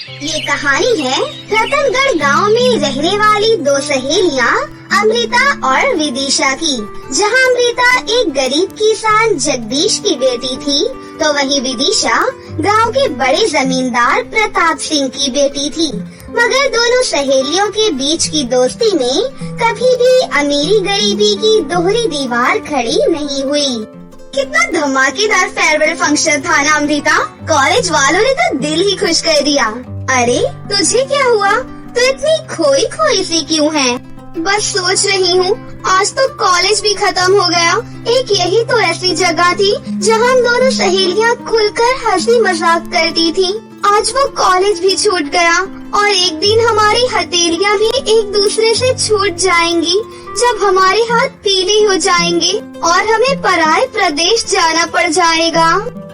ये कहानी है रतनगढ़ गांव में रहने वाली दो सहेलियां अमृता और विदिशा की। जहां अमृता एक गरीब किसान जगदीश की बेटी थी, तो वहीं विदिशा गांव के बड़े जमींदार प्रताप सिंह की बेटी थी। मगर दोनों सहेलियों के बीच की दोस्ती में कभी भी अमीरी गरीबी की दोहरी दीवार खड़ी नहीं हुई। कितना धमाकेदार फेयरवेल फंक्शन था ना अमृता। कॉलेज वालों ने तो दिल ही खुश कर दिया। अरे तुझे क्या हुआ? तू इतनी खोई खोई सी क्यों है? बस सोच रही हूँ, आज तो कॉलेज भी खत्म हो गया। एक यही तो ऐसी जगह थी जहाँ हम दोनों सहेलियाँ खुलकर हंसी मजाक करती थी। आज वो कॉलेज भी छूट गया और एक दिन हमारी हथेलियाँ भी एक दूसरे से छूट जाएंगी, जब हमारे हाथ पीले हो जाएंगे और हमें पराये प्रदेश जाना पड़ जाएगा।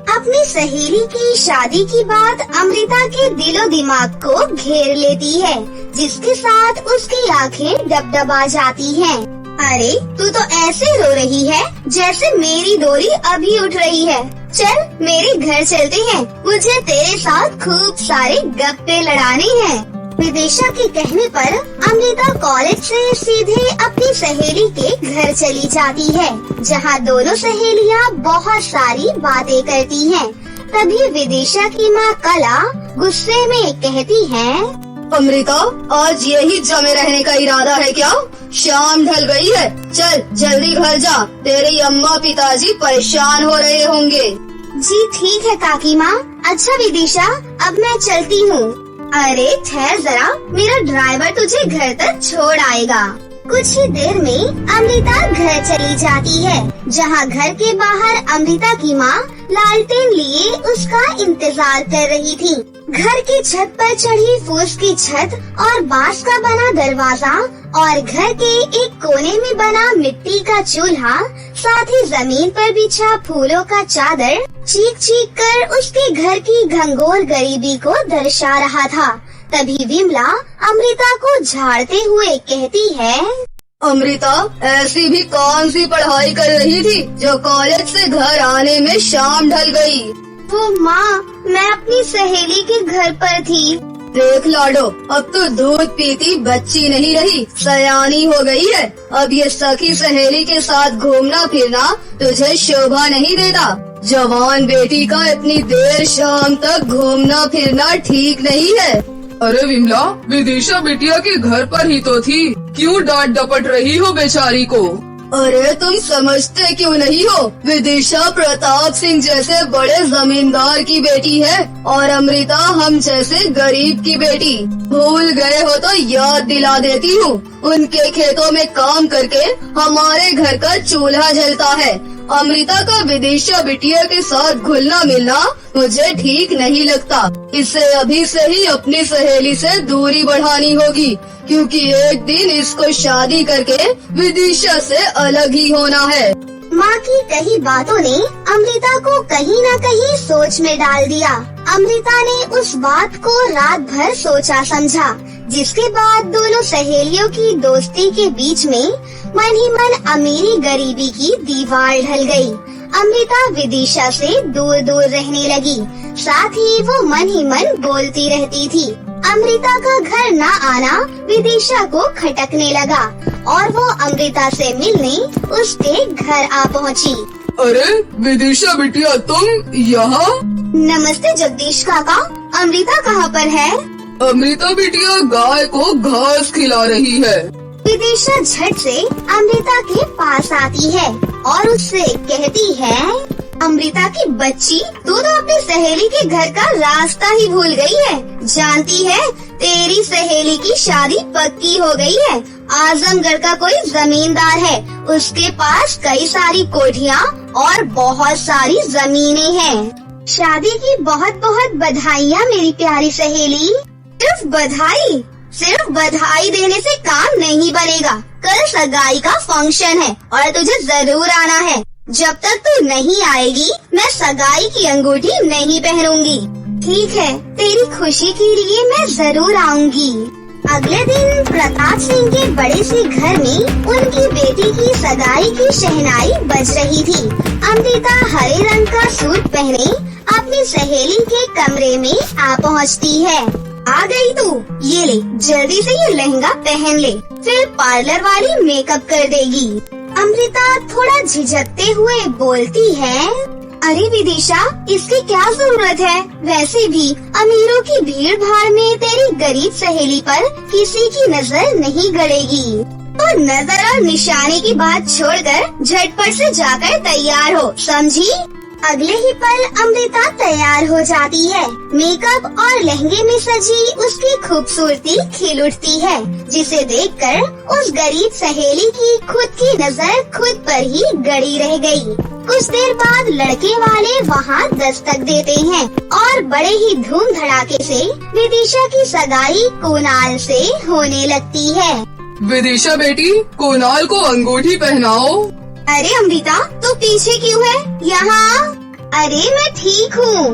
अपनी सहेली की शादी की बात अमृता के दिलो दिमाग को घेर लेती है, जिसके साथ उसकी आंखें डबडबा जाती हैं। अरे तू तो ऐसे रो रही है जैसे मेरी डोरी अभी उठ रही है। चल मेरे घर चलते हैं, मुझे तेरे साथ खूब सारे गप्पे लड़ाने हैं। विदिशा के कहने पर अमृता कॉलेज से सीधे अपनी सहेली के घर चली जाती है, जहां दोनों सहेलियां बहुत सारी बातें करती हैं। तभी विदिशा की माँ कला गुस्से में कहती है, अमृता, आज यही जमे रहने का इरादा है क्या? शाम ढल गई है, चल जल्दी घर जा, तेरी अम्मा पिताजी परेशान हो रहे होंगे। जी ठीक है काकी माँ। अच्छा विदिशा, अब मैं चलती हूँ। अरे ठहर जरा, मेरा ड्राइवर तुझे घर तक छोड़ आएगा। कुछ ही देर में अमृता घर चली जाती है, जहाँ घर के बाहर अमृता की माँ लालटेन लिए उसका इंतजार कर रही थी। घर की छत पर चढ़ी फूस की छत और बांस का बना दरवाजा और घर के एक कोने में बना मिट्टी का चूल्हा, साथ ही जमीन पर बिछा फूलों का चादर चीख चीख कर उसके घर की घंघोर गरीबी को दर्शा रहा था। तभी विमला अमृता को झाड़ते हुए कहती है, अमृता, ऐसी भी कौन सी पढ़ाई कर रही थी जो कॉलेज से घर आने में शाम ढल गई? वो माँ, मैं अपनी सहेली के घर पर थी। देख लाडो, अब तो दूध पीती बच्ची नहीं रही, सयानी हो गई है। अब ये सखी सहेली के साथ घूमना फिरना तुझे शोभा नहीं देता। जवान बेटी का इतनी देर शाम तक घूमना फिरना ठीक नहीं है। अरे विमला, विदिशा बिटिया के घर पर ही तो थी, क्यों डांट डपट रही हो बेचारी को? अरे तुम समझते क्यों नहीं हो? विदिशा प्रताप सिंह जैसे बड़े जमींदार की बेटी है और अमृता हम जैसे गरीब की बेटी। भूल गए हो तो याद दिला देती हूँ, उनके खेतों में काम करके हमारे घर का चूल्हा जलता है। अमृता का विदिशा बिटिया के साथ घुलना मिलना मुझे ठीक नहीं लगता। इसे अभी से ही अपनी सहेली से दूरी बढ़ानी होगी, क्योंकि एक दिन इसको शादी करके विदिशा से अलग ही होना है। माँ की कही बातों ने अमृता को कहीं न कहीं सोच में डाल दिया। अमृता ने उस बात को रात भर सोचा समझा, जिसके बाद दोनों सहेलियों की दोस्ती के बीच में मन ही मन अमीरी गरीबी की दीवार ढल गई। अमृता विदिशा से दूर दूर रहने लगी, साथ ही वो मन ही मन बोलती रहती थी। अमृता का घर न आना विदिशा को खटकने लगा और वो अमृता से मिलने उसके घर आ पहुँची। अरे विदिशा बिटिया, तुम यहाँ? नमस्ते जगदीश काका, अमृता कहाँ पर है? अमृता बिटिया गाय को घास खिला रही है। विदिशा झट से अमृता के पास आती है और उससे कहती है, अमृता की बच्ची, तू तो अपनी सहेली के घर का रास्ता ही भूल गई है। जानती है, तेरी सहेली की शादी पक्की हो गई है। आजमगढ़ का कोई जमींदार है, उसके पास कई सारी कोठियाँ और बहुत सारी जमीनें हैं। शादी की बहुत बहुत बधाइयाँ मेरी प्यारी सहेली। सिर्फ बधाई देने से काम नहीं बनेगा। कल सगाई का फंक्शन है और तुझे जरूर आना है। जब तक तू नहीं आएगी मैं सगाई की अंगूठी नहीं पहनूंगी। ठीक है, तेरी खुशी के लिए मैं जरूर आऊंगी। अगले दिन प्रताप सिंह के बड़े से घर में उनकी बेटी की सगाई की शहनाई बज रही थी। अमृता हरे रंग का सूट पहने अपनी सहेली के कमरे में आ पहुंचती है। आ गई तू, ये ले जल्दी से ये लहंगा पहन ले, फिर पार्लर वाली मेकअप कर देगी। अमृता थोड़ा झिझकते हुए बोलती है, अरे विदिशा, इसकी क्या जरूरत है? वैसे भी अमीरों की भीड़ भाड़ में तेरी गरीब सहेली पर किसी की नजर नहीं गड़ेगी। तो नजर और निशाने की बात छोड़कर झटपट से जाकर तैयार हो, समझी? अगले ही पल अमृता तैयार हो जाती है। मेकअप और लहंगे में सजी उसकी खूबसूरती खिल उठती है, जिसे देखकर उस गरीब सहेली की खुद की नजर खुद पर ही गड़ी रह गई। कुछ देर बाद लड़के वाले वहाँ दस्तक देते हैं और बड़े ही धूम धड़ाके से विदिशा की सगाई कुणाल से होने लगती है। विदिशा बेटी, कुणाल को अंगूठी पहनाओ। अरे अमृता, तू पीछे क्यों है? यहाँ। अरे मैं ठीक हूँ।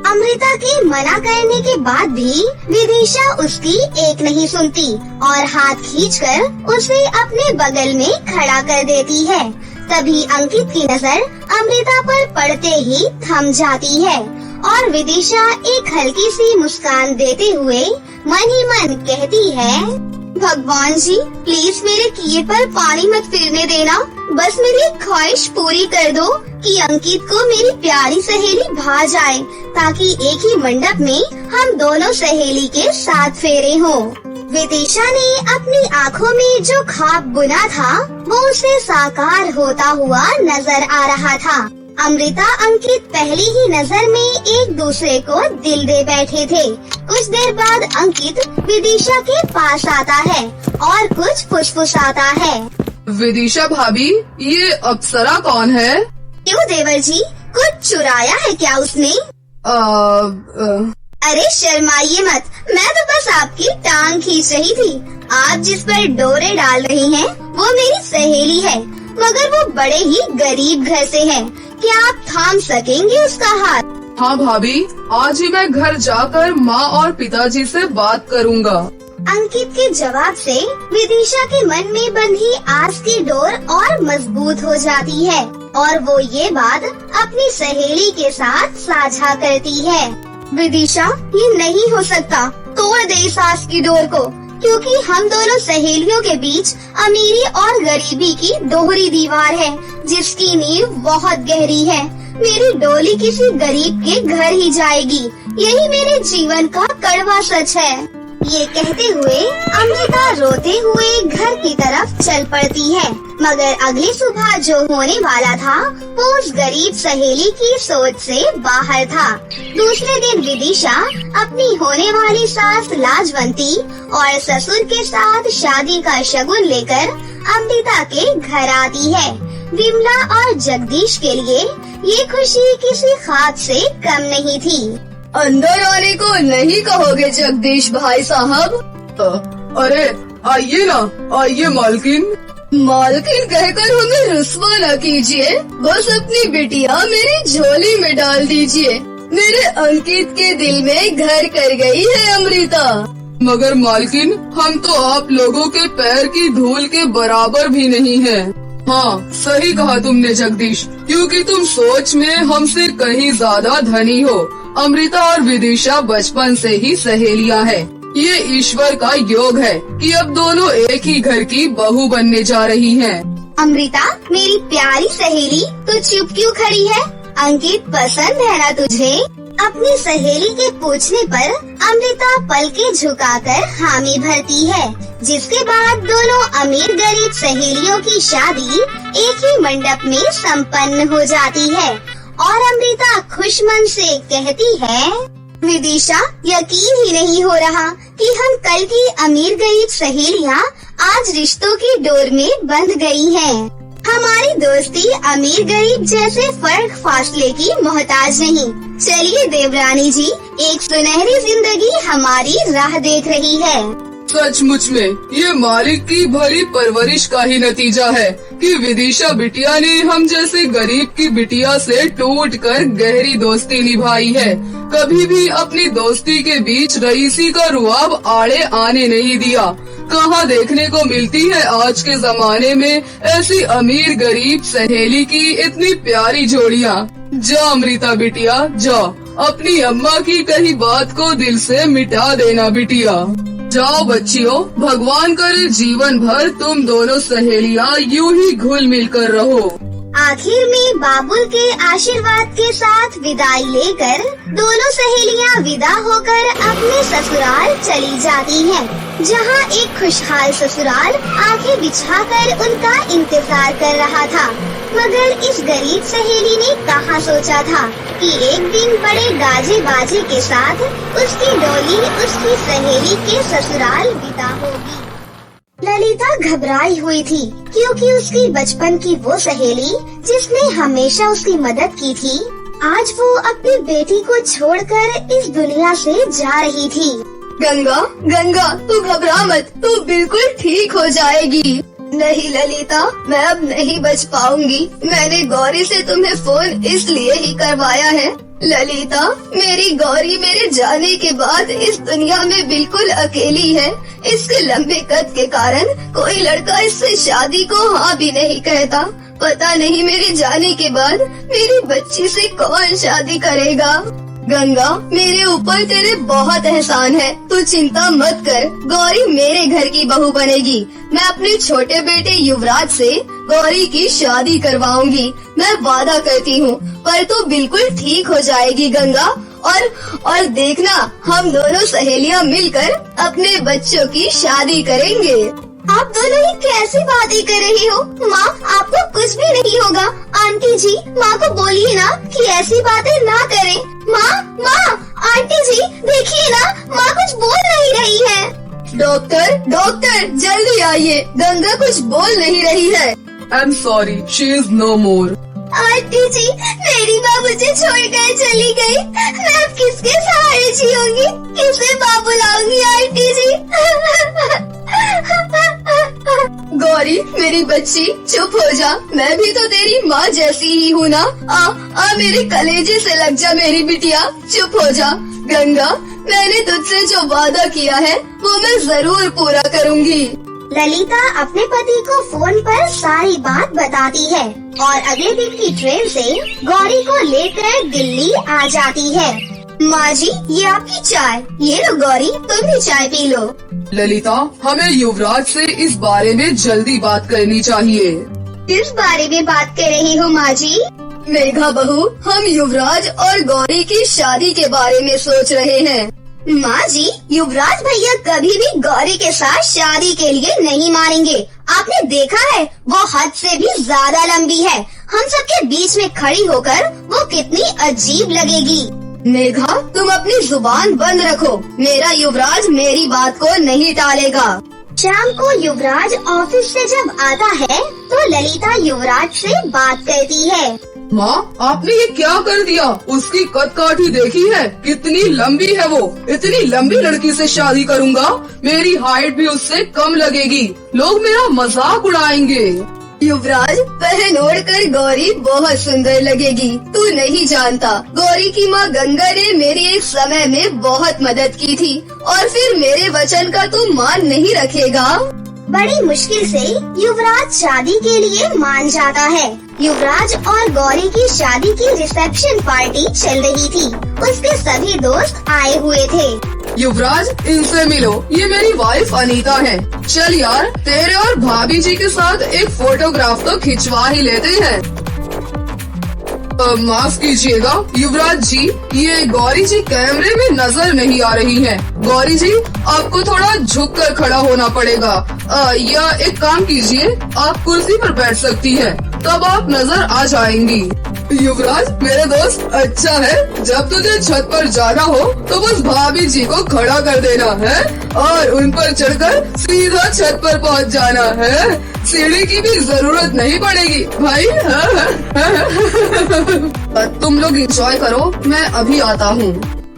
अमृता के मना करने के बाद भी विदिशा उसकी एक नहीं सुनती और हाथ खींचकर उसे अपने बगल में खड़ा कर देती है। तभी अंकित की नजर अमृता पर पड़ते ही थम जाती है और विदिशा एक हल्की सी मुस्कान देते हुए मन ही मन कहती है, भगवान जी, प्लीज मेरे किए पर पानी मत फिरने देना। बस मेरी ख्वाहिश पूरी कर दो कि अंकित को मेरी प्यारी सहेली भा जाए, ताकि एक ही मंडप में हम दोनों सहेली के साथ फेरे हों। विदिशा ने अपनी आँखों में जो ख्वाब बुना था वो उसे साकार होता हुआ नजर आ रहा था। अमृता अंकित पहली ही नजर में एक दूसरे को दिल दे बैठे थे। कुछ देर बाद अंकित विदिशा के पास आता है और कुछ फुसफुसाता है। विदिशा भाभी, ये अप्सरा कौन है? क्यों देवर जी, कुछ चुराया है क्या उसने? अरे शर्माइए मत, मैं तो बस आपकी टांग खींच रही थी। आप जिस पर डोरे डाल रही हैं, वो मेरी सहेली है, मगर वो बड़े ही गरीब घर से है। क्या आप थाम सकेंगे उसका हाथ? हाँ भाभी, आज ही मैं घर जाकर माँ और पिताजी से बात करूँगा। अंकित के जवाब से विदिशा के मन में बंधी आस की डोर और मजबूत हो जाती है और वो ये बात अपनी सहेली के साथ साझा करती है। विदिशा, ये नहीं हो सकता, तोड़ दे इस आस की डोर को, क्योंकि हम दोनों सहेलियों के बीच अमीरी और गरीबी की दोहरी दीवार है, जिसकी नींव बहुत गहरी है। मेरी डोली किसी गरीब के घर ही जाएगी, यही मेरे जीवन का कड़वा सच है। ये कहते हुए अमृता रोते हुए घर की तरफ चल पड़ती है, मगर अगली सुबह जो होने वाला था वो उस गरीब सहेली की सोच से बाहर था। दूसरे दिन विदिशा अपनी होने वाली सास लाजवंती और ससुर के साथ शादी का शगुन लेकर अमृता के घर आती है। विमला और जगदीश के लिए ये खुशी किसी ख्वाब से कम नहीं थी। अंदर आने को नहीं कहोगे जगदीश भाई साहब? अरे आइए ना, आइए मालकिन। मालकिन कहकर हमें रुस्वा न कीजिए, बस अपनी बिटिया मेरी झोली में डाल दीजिए। मेरे अंकित के दिल में घर कर गई है अमृता। मगर मालकिन, हम तो आप लोगों के पैर की धूल के बराबर भी नहीं हैं। हाँ, सही कहा तुमने जगदीश, क्योंकि तुम सोच में हमसे कहीं ज्यादा धनी हो। अमृता और विदिशा बचपन से ही सहेलियां हैं। ये ईश्वर का योग है कि अब दोनों एक ही घर की बहू बनने जा रही हैं। अमृता, मेरी प्यारी सहेली, तू चुप क्यों खड़ी है? अंकित पसंद है ना तुझे? अपनी सहेली के पूछने पर अमृता पलके झुकाकर हामी भरती है, जिसके बाद दोनों अमीर गरीब सहेलियों की शादी एक ही मंडप में संपन्न हो जाती है और अमृता खुश मन से कहती है, विदिशा, यकीन ही नहीं हो रहा कि हम कल की अमीर गरीब सहेलियां आज रिश्तों की डोर में बंध गई हैं। हमारी दोस्ती अमीर गरीब जैसे फर्क फासले की मोहताज नहीं। चलिए देवरानी जी, एक सुनहरी जिंदगी हमारी राह देख रही है। सचमुच में ये मालिक की भरी परवरिश का ही नतीजा है कि विदिशा बिटिया ने हम जैसे गरीब की बिटिया से टूटकर गहरी दोस्ती निभाई है। कभी भी अपनी दोस्ती के बीच रईसी का रुआब आड़े आने नहीं दिया। कहाँ देखने को मिलती है आज के जमाने में ऐसी अमीर गरीब सहेली की इतनी प्यारी जोड़ियाँ। जा अमृता बिटिया, जा, अपनी अम्मा की कही बात को दिल से मिटा देना बिटिया। जाओ बच्चियों, भगवान करे जीवन भर तुम दोनों सहेलियां यूं ही घुल मिल कर रहो। आखिर में बाबुल के आशीर्वाद के साथ विदाई लेकर दोनों सहेलियां विदा होकर अपने ससुराल चली जाती हैं, जहां एक खुशहाल ससुराल आंखें बिछाकर उनका इंतजार कर रहा था। मगर इस गरीब सहेली ने कहाँ सोचा था कि एक दिन बड़े गाजे बाजे के साथ उसकी डोली उसकी सहेली के ससुराल विदा होगी। ललिता घबराई हुई थी, क्योंकि उसकी बचपन की वो सहेली जिसने हमेशा उसकी मदद की थी, आज वो अपनी बेटी को छोड़कर इस दुनिया से जा रही थी। गंगा, गंगा, तू घबरा मत, तू बिल्कुल ठीक हो जाएगी। नहीं ललिता, मैं अब नहीं बच पाऊंगी। मैंने गौरी से तुम्हें फोन इसलिए ही करवाया है। ललिता, मेरी गौरी मेरे जाने के बाद इस दुनिया में बिल्कुल अकेली है। इसके लंबे कद के कारण कोई लड़का इससे शादी को हाँ भी नहीं कहता। पता नहीं मेरे जाने के बाद मेरी बच्ची से कौन शादी करेगा। गंगा, मेरे ऊपर तेरे बहुत एहसान है, तू चिंता मत कर। गौरी मेरे घर की बहू बनेगी। मैं अपने छोटे बेटे युवराज से गौरी की शादी करवाऊंगी। मैं वादा करती हूँ, पर तू बिल्कुल ठीक हो जाएगी गंगा। और देखना, हम दोनों सहेलियाँ मिलकर अपने बच्चों की शादी करेंगे। आप दोनों ही कैसी बातें कर रही हो? माँ, आपको कुछ भी नहीं होगा। आंटी जी, माँ को बोलिए ना कि ऐसी बातें ना करें। माँ, आंटी जी देखिए ना, माँ कुछ बोल नहीं रही है। डॉक्टर, जल्दी आइए, गंगा कुछ बोल नहीं रही है। I am sorry, she is no more. Aunty ji, मेरी माँ मुझे छोड़कर चली गई। मैं अब किसके सहारे जीऊंगी? किसे माँ बुलाऊंगी आंटी जी? गौरी, मेरी बच्ची, चुप हो जा। मैं भी तो तेरी माँ जैसी ही हूँ ना। आ मेरे कलेजे से लग जा मेरी बिटिया, चुप हो जा। गंगा, मैंने तुझसे जो वादा किया है वो मैं जरूर पूरा करूँगी। ललिता अपने पति को फोन पर सारी बात बताती है और अगले दिन की ट्रेन से गौरी को लेकर दिल्ली आ जाती है। माँ जी, ये आपकी चाय। ये लो गौरी, तुम भी चाय पी लो। ललिता, हमें युवराज से इस बारे में जल्दी बात करनी चाहिए। किस बारे में बात कर रही हो माँ जी? मेघा बहू, हम युवराज और गौरी की शादी के बारे में सोच रहे हैं। माँ जी, युवराज भैया कभी भी गौरी के साथ शादी के लिए नहीं मानेंगे। आपने देखा है, वो हद से भी ज्यादा लंबी है। हम सबके बीच में खड़ी होकर वो कितनी अजीब लगेगी। मेघा, तुम अपनी जुबान बंद रखो। मेरा युवराज मेरी बात को नहीं टालेगा। शाम को युवराज ऑफिस से जब आता है तो ललिता युवराज से बात करती है। माँ, आपने ये क्या कर दिया? उसकी कद काठी देखी है? कितनी लंबी है वो। इतनी लंबी लड़की से शादी करूँगा? मेरी हाइट भी उससे कम लगेगी। लोग मेरा मजाक उड़ाएंगे। युवराज, पहन ओढ़ कर गौरी बहुत सुंदर लगेगी। तू नहीं जानता, गौरी की माँ गंगा ने मेरी एक समय में बहुत मदद की थी, और फिर मेरे वचन का तू मान नहीं रखेगा? बड़ी मुश्किल से युवराज शादी के लिए मान जाता है। युवराज और गौरी की शादी की रिसेप्शन पार्टी चल रही थी। उसके सभी दोस्त आए हुए थे। युवराज, इनसे मिलो, ये मेरी वाइफ अनीता है। चल यार, तेरे और भाभी जी के साथ एक फोटोग्राफ तो खिंचवा ही लेते हैं। माफ कीजिएगा युवराज जी, ये गौरी जी कैमरे में नजर नहीं आ रही हैं। गौरी जी, आपको थोड़ा झुक कर खड़ा होना पड़ेगा। या एक काम कीजिए, आप कुर्सी पर बैठ सकती हैं, तब आप नजर आ जाएंगी। युवराज मेरे दोस्त, अच्छा है, जब तुझे छत पर जाना हो तो बस भाभी जी को खड़ा कर देना है और उन पर चढ़कर सीधा छत पर पहुंच जाना है। सीढ़ी की भी जरूरत नहीं पड़ेगी भाई। तुम लोग एंजॉय करो, मैं अभी आता हूँ।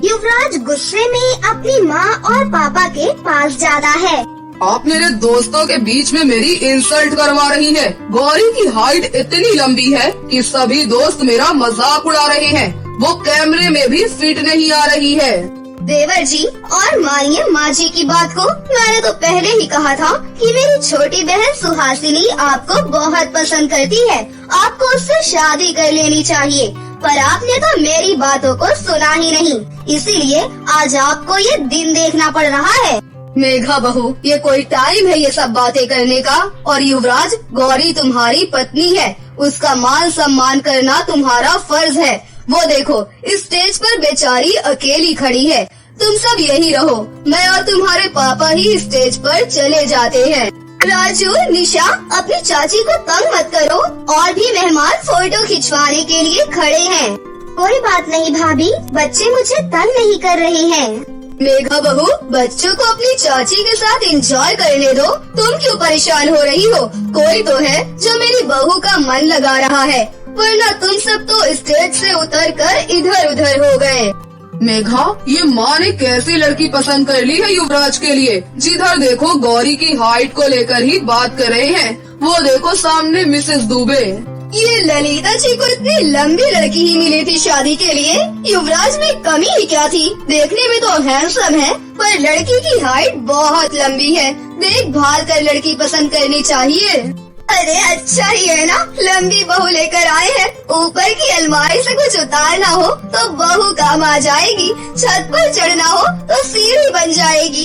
युवराज गुस्से में अपनी माँ और पापा के पास जाता है। आप मेरे दोस्तों के बीच में मेरी इंसल्ट करवा रही हैं। गौरी की हाइट इतनी लंबी है कि सभी दोस्त मेरा मजाक उड़ा रहे हैं। वो कैमरे में भी फिट नहीं आ रही है। देवर जी, और मानिए माँ जी की बात को। मैंने तो पहले ही कहा था कि मेरी छोटी बहन सुहासिनी आपको बहुत पसंद करती है। आपको उससे शादी कर लेनी चाहिए। पर आपने तो मेरी बातों को सुना ही नहीं, इसीलिए आज आपको ये दिन देखना पड़ रहा है। मेघा बहू, ये कोई टाइम है ये सब बातें करने का? और युवराज, गौरी तुम्हारी पत्नी है, उसका मान सम्मान करना तुम्हारा फर्ज है। वो देखो, इस स्टेज पर बेचारी अकेली खड़ी है। तुम सब यही रहो, मैं और तुम्हारे पापा ही स्टेज पर चले जाते हैं। राजू, निशा, अपनी चाची को तंग मत करो, और भी मेहमान फोटो खिंचवाने के लिए खड़े हैं। कोई बात नहीं भाभी, बच्चे मुझे तंग नहीं कर रहे हैं। मेघा बहू, बच्चों को अपनी चाची के साथ एंजॉय करने दो, तुम क्यों परेशान हो रही हो? कोई तो है जो मेरी बहू का मन लगा रहा है, वरना तुम सब तो स्टेज से उतरकर इधर उधर हो गए। मेघा, ये माँ ने कैसी लड़की पसंद कर ली है युवराज के लिए? जिधर देखो गौरी की हाइट को लेकर ही बात कर रहे हैं। वो देखो सामने मिसेस दुबे। ये ललिता जी को इतनी लंबी लड़की ही मिली थी शादी के लिए। युवराज में कमी ही क्या थी? देखने में तो हैंडसम है, पर लड़की की हाइट बहुत लंबी है। देखभाल कर लड़की पसंद करनी चाहिए। अरे अच्छा ही है ना, लंबी बहू लेकर आए हैं। ऊपर की अलमारी से कुछ उतारना हो तो बहू काम आ जाएगी, छत पर चढ़ना हो तो सीढ़ी बन जाएगी।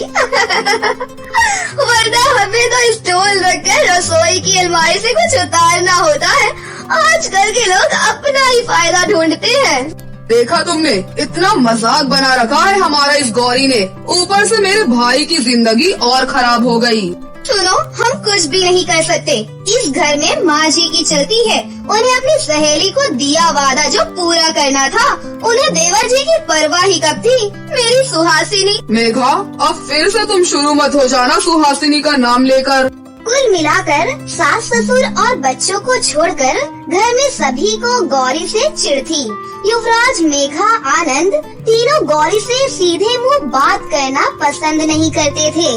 वरना हमें तो स्टूल रखकर रसोई की अलमारी से कुछ उतारना होता है। आजकल के लोग अपना ही फायदा ढूंढते हैं। देखा तुमने, इतना मजाक बना रखा है हमारा इस गौरी ने। ऊपर से मेरे भाई की जिंदगी और खराब हो गई। सुनो, हम कुछ भी नहीं कर सकते। इस घर में माँ जी की चलती है। उन्हें अपनी सहेली को दिया वादा जो पूरा करना था, उन्हें देवर जी की परवाह ही कब थी। मेरी सुहासिनी। मेघा, अब फिर से तुम शुरू मत हो जाना सुहासिनी का नाम लेकर। कुल मिलाकर सास ससुर और बच्चों को छोड़कर घर में सभी को गौरी से चिढ़ थी। युवराज, मेघा, आनंद तीनों गौरी से सीधे मुंह बात करना पसंद नहीं करते थे।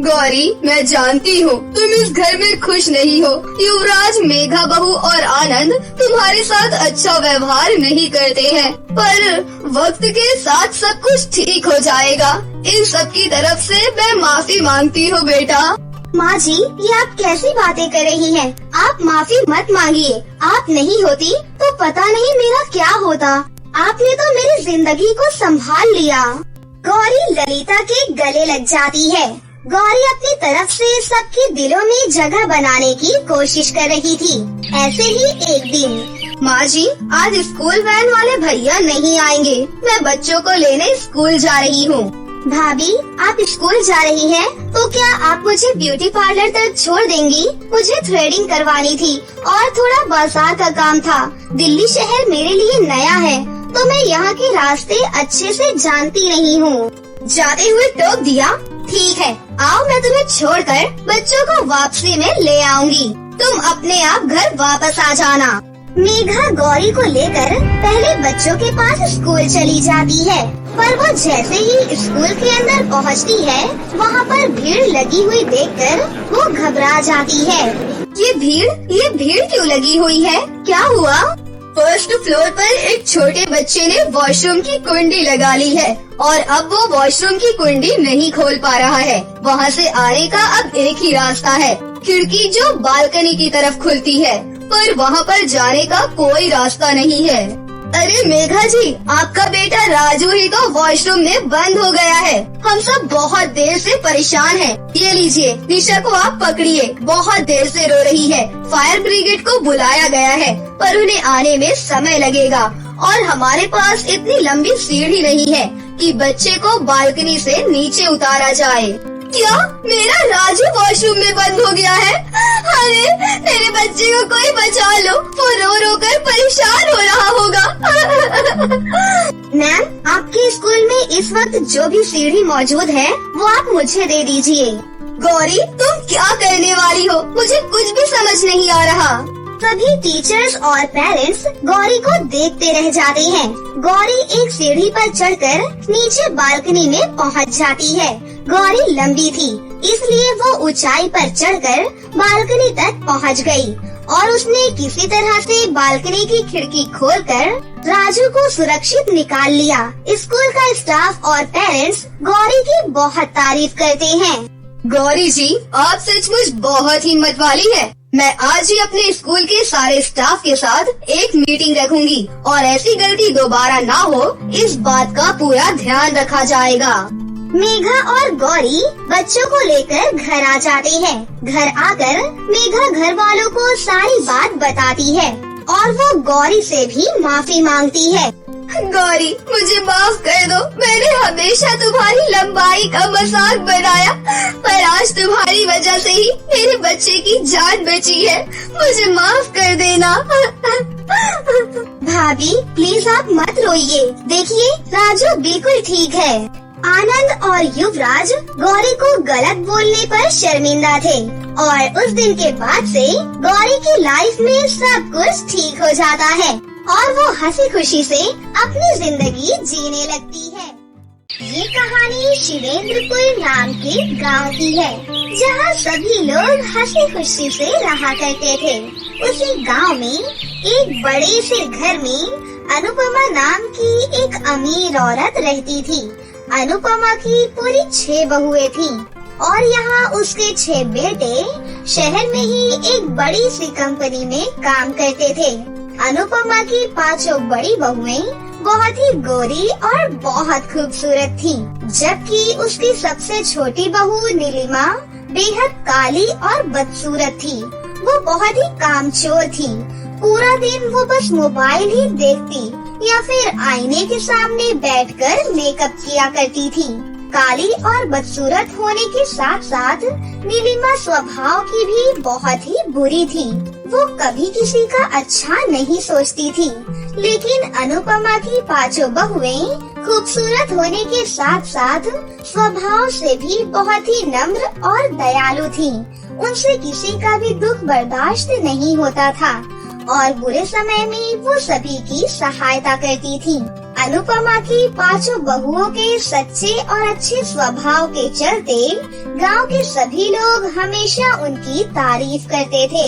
गौरी, मैं जानती हूँ तुम इस घर में खुश नहीं हो। युवराज, मेघा बहू और आनंद तुम्हारे साथ अच्छा व्यवहार नहीं करते हैं, पर वक्त के साथ सब कुछ ठीक हो जाएगा। इन सब की तरफ से मैं माफी मांगती हूँ बेटा। माँ जी, ये आप कैसी बातें कर रही हैं? आप माफी मत मांगिए। आप नहीं होती तो पता नहीं मेरा क्या होता। आपने तो मेरी जिंदगी को संभाल लिया। गौरी ललिता के गले लग जाती है। गौरी अपनी तरफ से सबके दिलों में जगह बनाने की कोशिश कर रही थी। ऐसे ही एक दिन, माँ जी, आज स्कूल वैन वाले भैया नहीं आएंगे, मैं बच्चों को लेने स्कूल जा रही हूँ। भाभी, आप स्कूल जा रही हैं, तो क्या आप मुझे ब्यूटी पार्लर तक छोड़ देंगी? मुझे थ्रेडिंग करवानी थी और थोड़ा बाजार का काम था। दिल्ली शहर मेरे लिए नया है, तो मैं यहाँ के रास्ते अच्छे से जानती नहीं हूँ। जाते हुए टोक दिया। ठीक है, आओ, मैं तुम्हें छोड़कर बच्चों को वापसी में ले आऊंगी। तुम अपने आप घर वापस आ जाना। मेघा गौरी को लेकर पहले बच्चों के पास स्कूल चली जाती है, पर वो जैसे ही स्कूल के अंदर पहुंचती है, वहाँ पर भीड़ लगी हुई देखकर वो घबरा जाती है। ये भीड़ क्यों लगी हुई है? क्या हुआ? फर्स्ट फ्लोर पर एक छोटे बच्चे ने वॉशरूम की कुंडी लगा ली है और अब वो वॉशरूम की कुंडी नहीं खोल पा रहा है। वहाँ से आने का अब एक ही रास्ता है, खिड़की जो बालकनी की तरफ खुलती है, पर वहाँ पर जाने का कोई रास्ता नहीं है। अरे मेघा जी, आपका बेटा राजू ही तो वॉशरूम में बंद हो गया है। हम सब बहुत देर से परेशान हैं। ये लीजिए, निशा को आप पकड़िए, बहुत देर से रो रही है। फायर ब्रिगेड को बुलाया गया है, पर उन्हें आने में समय लगेगा और हमारे पास इतनी लंबी सीढ़ी नहीं है कि बच्चे को बालकनी से नीचे उतारा जाए। क्या मेरा राजू वॉशरूम में बंद हो गया है? अरे मेरे बच्चे को कोई बचा लो, वो रो रो कर परेशान हो रहा होगा। मैम, आपके स्कूल में इस वक्त जो भी सीढ़ी मौजूद है वो आप मुझे दे दीजिए। गौरी, तुम क्या करने वाली हो? मुझे कुछ भी समझ नहीं आ रहा। सभी टीचर्स और पेरेंट्स गौरी को देखते रह जाते हैं। गौरी एक सीढ़ी पर चढ़कर नीचे बालकनी में पहुंच जाती है। गौरी लंबी थी, इसलिए वो ऊंचाई पर चढ़कर बालकनी तक पहुंच गई और उसने किसी तरह से बालकनी की खिड़की खोलकर राजू को सुरक्षित निकाल लिया। स्कूल का स्टाफ और पेरेंट्स गौरी की बहुत तारीफ करते हैं। गौरी जी, आप सचमुच बहुत हिम्मत वाली है। मैं आज ही अपने स्कूल के सारे स्टाफ के साथ एक मीटिंग रखूंगी और ऐसी गलती दोबारा ना हो, इस बात का पूरा ध्यान रखा जाएगा। मेघा और गौरी बच्चों को लेकर घर आ जाते हैं। घर आकर मेघा घर वालों को सारी बात बताती है और वो गौरी से भी माफी मांगती है। गौरी, मुझे माफ कर दो। मैंने हमेशा तुम्हारी लंबाई का मजाक बनाया, पर आज तुम्हारी वजह से ही मेरे बच्चे की जान बची है। मुझे माफ कर देना। भाभी प्लीज आप मत रोइए। देखिए राजू बिल्कुल ठीक है। आनंद और युवराज गौरी को गलत बोलने पर शर्मिंदा थे और उस दिन के बाद से गौरी की लाइफ में सब कुछ ठीक हो जाता है और वो हंसी खुशी से अपनी जिंदगी जीने लगती है। ये कहानी शिवेंद्रपुर नाम के गांव की है, जहाँ सभी लोग हंसी खुशी से रहा करते थे। उसी गांव में एक बड़े से घर में अनुपमा नाम की एक अमीर औरत रहती थी। अनुपमा की पूरी 6 बहुएं थी और यहाँ उसके 6 बेटे शहर में ही एक बड़ी सी कंपनी में काम करते थे। अनुपमा की 5 बड़ी बहुएं बहुत ही गोरी और बहुत खूबसूरत थीं, जबकि उसकी सबसे छोटी बहू नीलिमा बेहद काली और बदसूरत थी। वो बहुत ही कामचोर थी। पूरा दिन वो बस मोबाइल ही देखती या फिर आईने के सामने बैठकर मेकअप किया करती थी। काली और बदसूरत होने के साथ साथ नीलिमा स्वभाव की भी बहुत ही बुरी थी। वो कभी किसी का अच्छा नहीं सोचती थी। लेकिन अनुपमा की 5 बहुएं खूबसूरत होने के साथ साथ स्वभाव से भी बहुत ही नम्र और दयालु थीं। उनसे किसी का भी दुख बर्दाश्त नहीं होता था और बुरे समय में वो सभी की सहायता करती थी। अनुपमा की 5 बहुओं के सच्चे और अच्छे स्वभाव के चलते गांव के सभी लोग हमेशा उनकी तारीफ करते थे।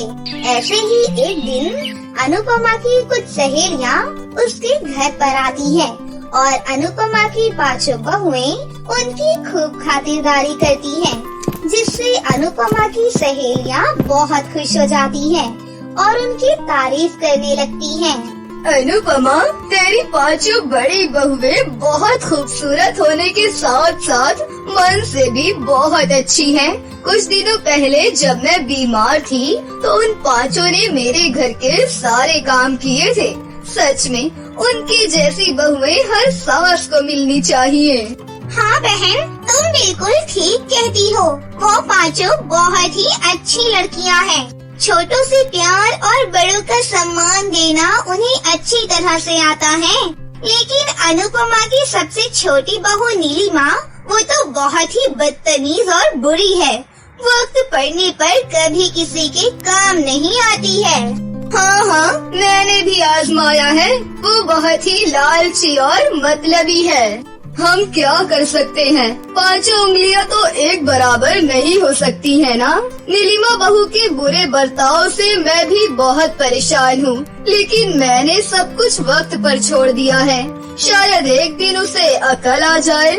ऐसे ही एक दिन अनुपमा की कुछ सहेलियां उसके घर पर आती हैं और अनुपमा की 5 बहुएं उनकी खूब खातिरदारी करती हैं, जिससे अनुपमा की सहेलियां बहुत खुश हो जाती हैं और उनकी तारीफ करने लगती हैं। अनुपमा, तेरी 5 बड़ी बहुएं बहुत खूबसूरत होने के साथ साथ मन से भी बहुत अच्छी हैं। कुछ दिनों पहले जब मैं बीमार थी तो उन 5 ने मेरे घर के सारे काम किए थे। सच में उनकी जैसी बहुएं हर सास को मिलनी चाहिए। हाँ बहन, तुम बिल्कुल ठीक कहती हो। वो 5 बहुत ही अच्छी लड़कियाँ हैं। छोटों से प्यार और बड़ों का सम्मान देना उन्हें अच्छी तरह से आता है। लेकिन अनुपमा की सबसे छोटी बहू नीलिमा, वो तो बहुत ही बदतमीज और बुरी है। वक्त पड़ने पर कभी किसी के काम नहीं आती है। हाँ, मैंने भी आजमाया है। वो बहुत ही लालची और मतलबी है। हम क्या कर सकते हैं, 5 उंगलियां तो एक बराबर नहीं हो सकती है ना। नीलिमा बहू के बुरे बर्ताव से मैं भी बहुत परेशान हूँ, लेकिन मैंने सब कुछ वक्त पर छोड़ दिया है। शायद एक दिन उसे अकल आ जाए।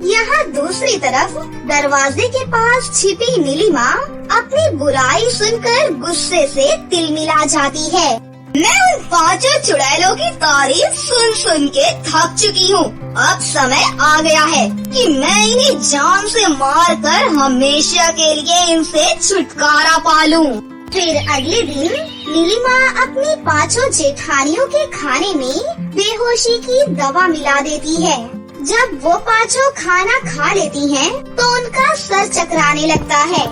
यहाँ दूसरी तरफ दरवाजे के पास छिपी नीलिमा अपनी बुराई सुनकर गुस्से से तिलमिला जाती है। मैं उन 5 चुड़ैलों की तारीफ सुन सुन के थक चुकी हूँ। अब समय आ गया है कि मैं इन्हें जान से मार कर हमेशा के लिए इनसे छुटकारा पालूं। फिर अगले दिन नीलिमा अपनी 5 जेठानियों के खाने में बेहोशी की दवा मिला देती है। जब वो 5 खाना खा लेती हैं, तो उनका सर चकराने लगता है।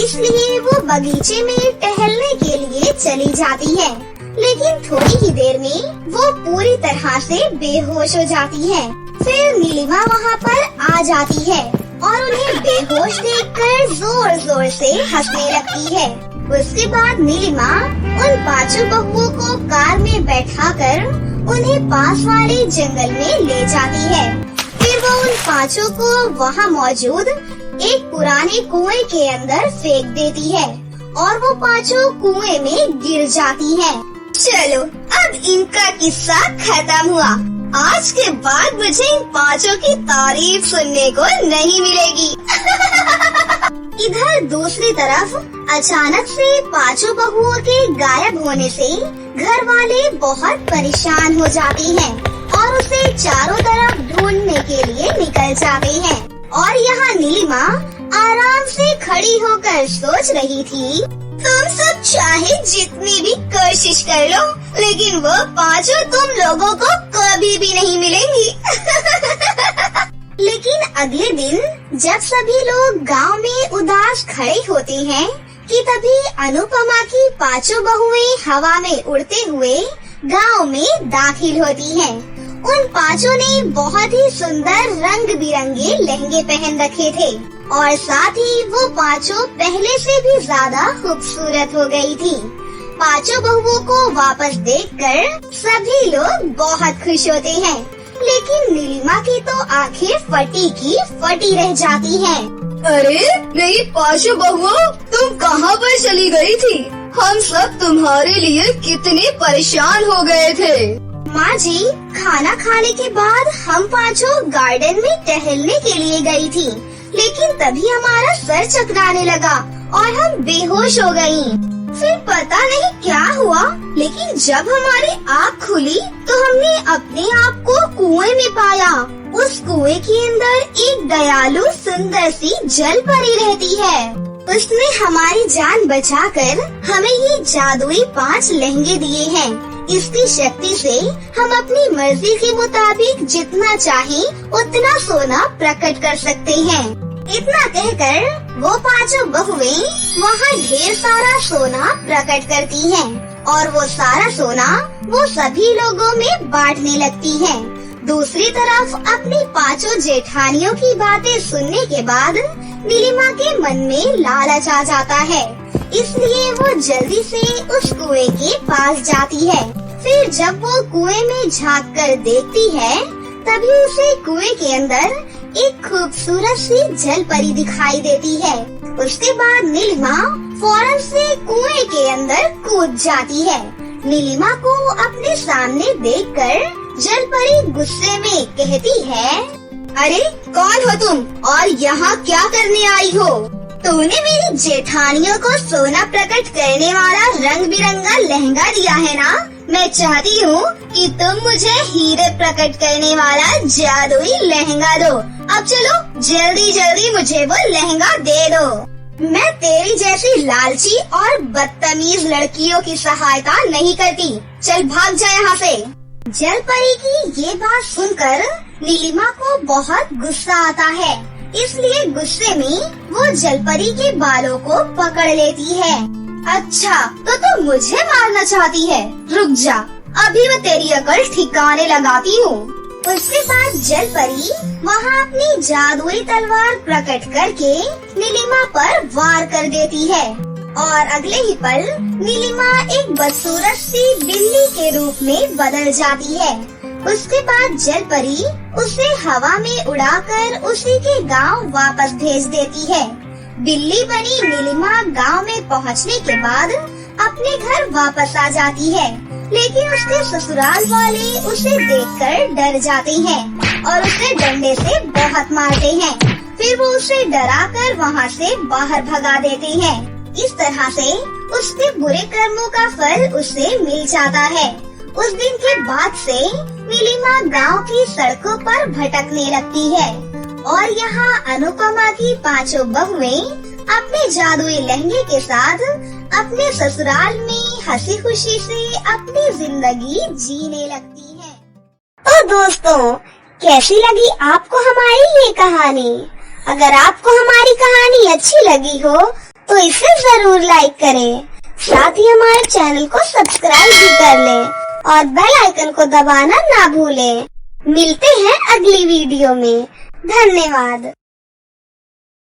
इसलिए वो बगीचे में टहलने के लिए चली जाती है। लेकिन थोड़ी ही देर में वो पूरी तरह से बेहोश हो जाती है। फिर नीलिमा वहाँ पर आ जाती है और उन्हें बेहोश देखकर जोर जोर से हंसने लगती है। उसके बाद नीलिमा उन 5 बहुओं को कार में बैठाकर उन्हें पास वाले जंगल में ले जाती है। फिर वो उन 5 को वहाँ मौजूद एक पुराने कुएं के अंदर फेंक देती है और वो 5 कुएं में गिर जाती हैं। चलो, अब इनका किस्सा खत्म हुआ। आज के बाद मुझे इन 5 की तारीफ सुनने को नहीं मिलेगी। इधर दूसरी तरफ अचानक से पांचों बहुओं के गायब होने से घर वाले बहुत परेशान हो जाते हैं और उसे चारों तरफ ढूंढने के लिए निकल जाते हैं। और यहाँ नीलिमा आराम से खड़ी होकर सोच रही थी, तुम सब चाहे जितनी भी कोशिश कर लो, लेकिन वो पांचों तुम लोगों को कभी भी नहीं मिलेंगी। लेकिन अगले दिन जब सभी लोग गांव में उदास खड़े होते हैं कि तभी अनुपमा की पांचों बहुएं हवा में उड़ते हुए गांव में दाखिल होती हैं। उन पांचों ने बहुत ही सुंदर रंग बिरंगे लहंगे पहन रखे थे और साथ ही वो पांचों पहले से भी ज्यादा खूबसूरत हो गई थी। पांचों बहुओं को वापस देखकर सभी लोग बहुत खुश होते हैं, लेकिन नीलिमा की तो आंखें फटी की फटी रह जाती हैं। अरे मेरी पांचों बहुओं, तुम कहाँ पर चली गई थी? हम सब तुम्हारे लिए कितने परेशान हो गए थे। माँ जी, खाना खाने के बाद हम पांचों गार्डन में टहलने के लिए गई थी, लेकिन तभी हमारा सर चकराने लगा और हम बेहोश हो गयी। फिर पता नहीं क्या हुआ, लेकिन जब हमारी आँख खुली तो हमने अपने आप को कुएं में पाया। उस कुएं के अंदर एक दयालु सुंदर सी जल परी रहती है। उसने हमारी जान बचाकर हमें ये जादुई 5 लहंगे दिए हैं। इसकी शक्ति से हम अपनी मर्जी के मुताबिक जितना चाहें उतना सोना प्रकट कर सकते हैं। इतना कहकर वो पांचों बहुएं वहाँ ढेर सारा सोना प्रकट करती हैं और वो सारा सोना वो सभी लोगों में बांटने लगती हैं। दूसरी तरफ अपनी पांचों जेठानियों की बातें सुनने के बाद नीलिमा के मन में लालच आ जाता है, इसलिए वो जल्दी से उस कुएं के पास जाती है। फिर जब वो कुएं में झांक कर देखती है, तभी उसे कुएं के अंदर एक खूबसूरत सी जल परी दिखाई देती है। उसके बाद नीलिमा फौरन से कुएं के अंदर कूद जाती है। नीलिमा को अपने सामने देखकर जल परी गुस्से में कहती है, अरे कौन हो तुम और यहाँ क्या करने आई हो? तूने मेरी जेठानियों को सोना प्रकट करने वाला रंग बिरंगा लहंगा दिया है ना? मैं चाहती हूँ कि तुम मुझे हीरे प्रकट करने वाला जादुई लहंगा दो। अब चलो जल्दी जल्दी मुझे वो लहंगा दे दो। मैं तेरी जैसी लालची और बदतमीज लड़कियों की सहायता नहीं करती। चल भाग जा यहाँ से। जल परी की ये बात सुनकर नीलिमा को बहुत गुस्सा आता है, इसलिए गुस्से में वो जल परी के बालों को पकड़ लेती है। अच्छा, तो तुम मुझे मारना चाहती है? रुक जा, अभी मैं तेरी अकल ठिकाने लगाती हूँ। उसके बाद जल परी वहाँ अपनी जादुई तलवार प्रकट करके नीलिमा पर वार कर देती है और अगले ही पल नीलिमा एक बदसूरत सी बिल्ली के रूप में बदल जाती है। उसके बाद जल परी उसे हवा में उड़ाकर उसी के गांव वापस भेज देती है। बिल्ली बनी नीलिमा गांव में पहुंचने के बाद अपने घर वापस आ जाती है, लेकिन उसके ससुराल वाले उसे देखकर डर जाते हैं और उसे डंडे से बहुत मारते हैं। फिर वो उसे डराकर वहाँ से बाहर भगा देते हैं। इस तरह से उसके बुरे कर्मों का फल उसे मिल जाता है। उस दिन के बाद से नीलिमा गांव की सड़कों पर भटकने लगती है और यहाँ अनुपमा की पांचों बहुएं अपने जादुई लहंगे के साथ अपने ससुराल में हंसी खुशी से अपनी जिंदगी जीने लगती है। तो दोस्तों, कैसी लगी आपको हमारी ये कहानी? अगर आपको हमारी कहानी अच्छी लगी हो तो इसे जरूर लाइक करें, साथ ही हमारे चैनल को सब्सक्राइब भी कर लें और बेल आइकन को दबाना ना भूलें। मिलते हैं अगली वीडियो में। धन्यवाद।